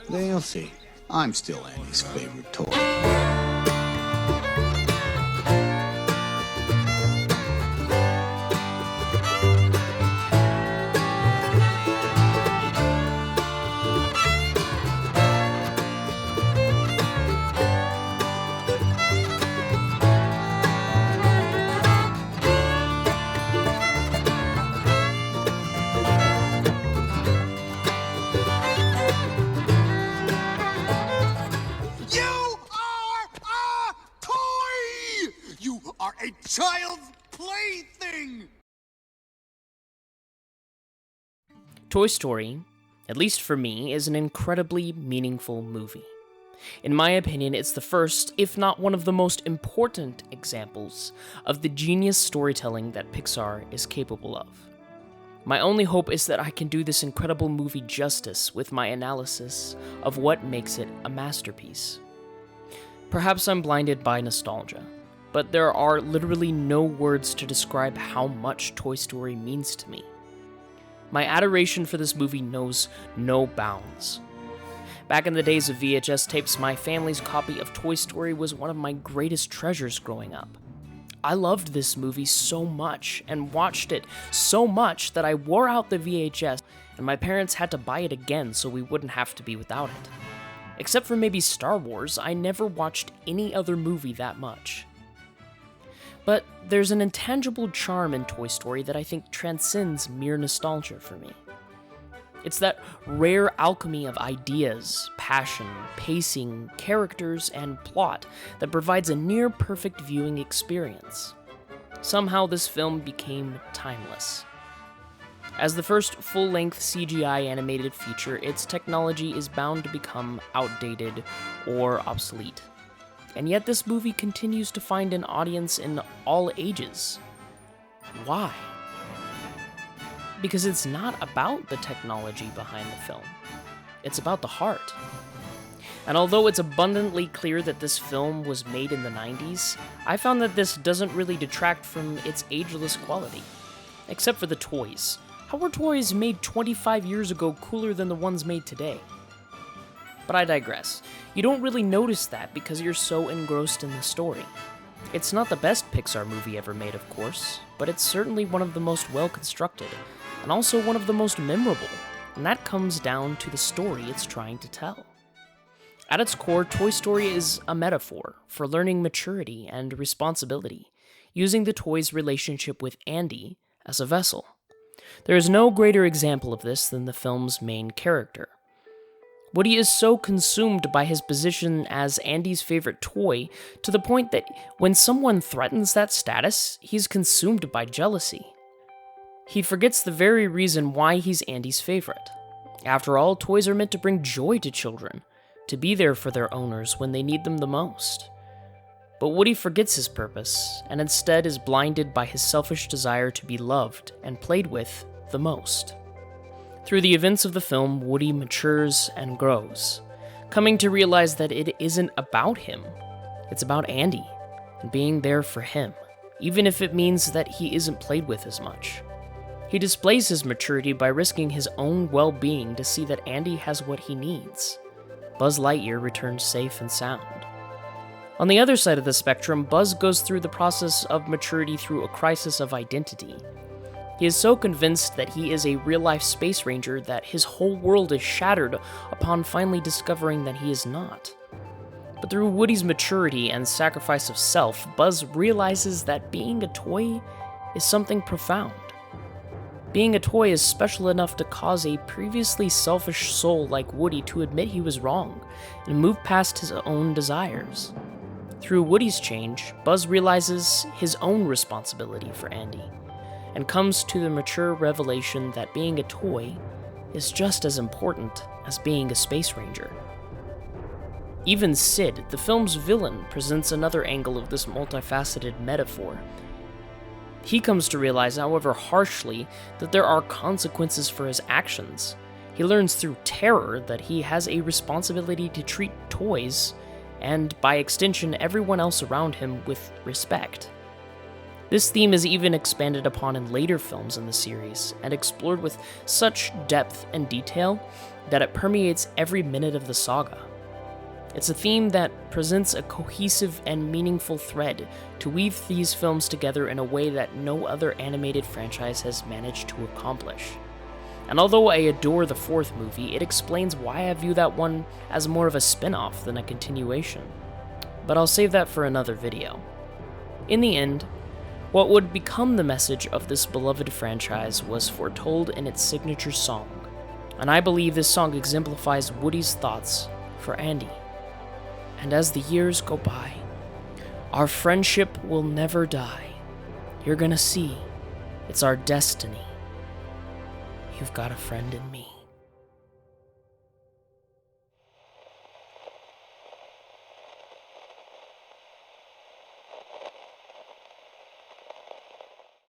They'll see. I'm still Andy's favorite toy. A child's plaything! Toy Story, at least for me, is an incredibly meaningful movie. In my opinion, it's the first, if not one of the most important examples of the genius storytelling that Pixar is capable of. My only hope is that I can do this incredible movie justice with my analysis of what makes it a masterpiece. Perhaps I'm blinded by nostalgia, but there are literally no words to describe how much Toy Story means to me. My adoration for this movie knows no bounds. Back in the days of VHS tapes, my family's copy of Toy Story was one of my greatest treasures growing up. I loved this movie so much and watched it so much that I wore out the VHS and my parents had to buy it again so we wouldn't have to be without it. Except for maybe Star Wars, I never watched any other movie that much. But there's an intangible charm in Toy Story that I think transcends mere nostalgia for me. It's that rare alchemy of ideas, passion, pacing, characters, and plot that provides a near-perfect viewing experience. Somehow this film became timeless. As the first full-length CGI animated feature, its technology is bound to become outdated or obsolete. And yet this movie continues to find an audience in all ages. Why? Because it's not about the technology behind the film. It's about the heart. And although it's abundantly clear that this film was made in the 90s, I found that this doesn't really detract from its ageless quality. Except for the toys. How were toys made 25 years ago cooler than the ones made today? But I digress. You don't really notice that because you're so engrossed in the story. It's not the best Pixar movie ever made, of course, but it's certainly one of the most well-constructed, and also one of the most memorable, and that comes down to the story it's trying to tell. At its core, Toy Story is a metaphor for learning maturity and responsibility, using the toy's relationship with Andy as a vessel. There is no greater example of this than the film's main character. Woody is so consumed by his position as Andy's favorite toy to the point that when someone threatens that status, he's consumed by jealousy. He forgets the very reason why he's Andy's favorite. After all, toys are meant to bring joy to children, to be there for their owners when they need them the most. But Woody forgets his purpose, and instead is blinded by his selfish desire to be loved and played with the most. Through the events of the film, Woody matures and grows, coming to realize that it isn't about him. It's about Andy, and being there for him, even if it means that he isn't played with as much. He displays his maturity by risking his own well-being to see that Andy has what he needs. Buzz Lightyear returns safe and sound. On the other side of the spectrum, Buzz goes through the process of maturity through a crisis of identity. He is so convinced that he is a real-life space ranger that his whole world is shattered upon finally discovering that he is not. But through Woody's maturity and sacrifice of self, Buzz realizes that being a toy is something profound. Being a toy is special enough to cause a previously selfish soul like Woody to admit he was wrong and move past his own desires. Through Woody's change, Buzz realizes his own responsibility for Andy, and comes to the mature revelation that being a toy is just as important as being a space ranger. Even Sid, the film's villain, presents another angle of this multifaceted metaphor. He comes to realize, however harshly, that there are consequences for his actions. He learns through terror that he has a responsibility to treat toys, and by extension everyone else around him, with respect. This theme is even expanded upon in later films in the series, and explored with such depth and detail that it permeates every minute of the saga. It's a theme that presents a cohesive and meaningful thread to weave these films together in a way that no other animated franchise has managed to accomplish. And although I adore the fourth movie, it explains why I view that one as more of a spin-off than a continuation. But I'll save that for another video. In the end, what would become the message of this beloved franchise was foretold in its signature song, and I believe this song exemplifies Woody's thoughts for Andy. And as the years go by, our friendship will never die. You're gonna see, it's our destiny. You've got a friend in me.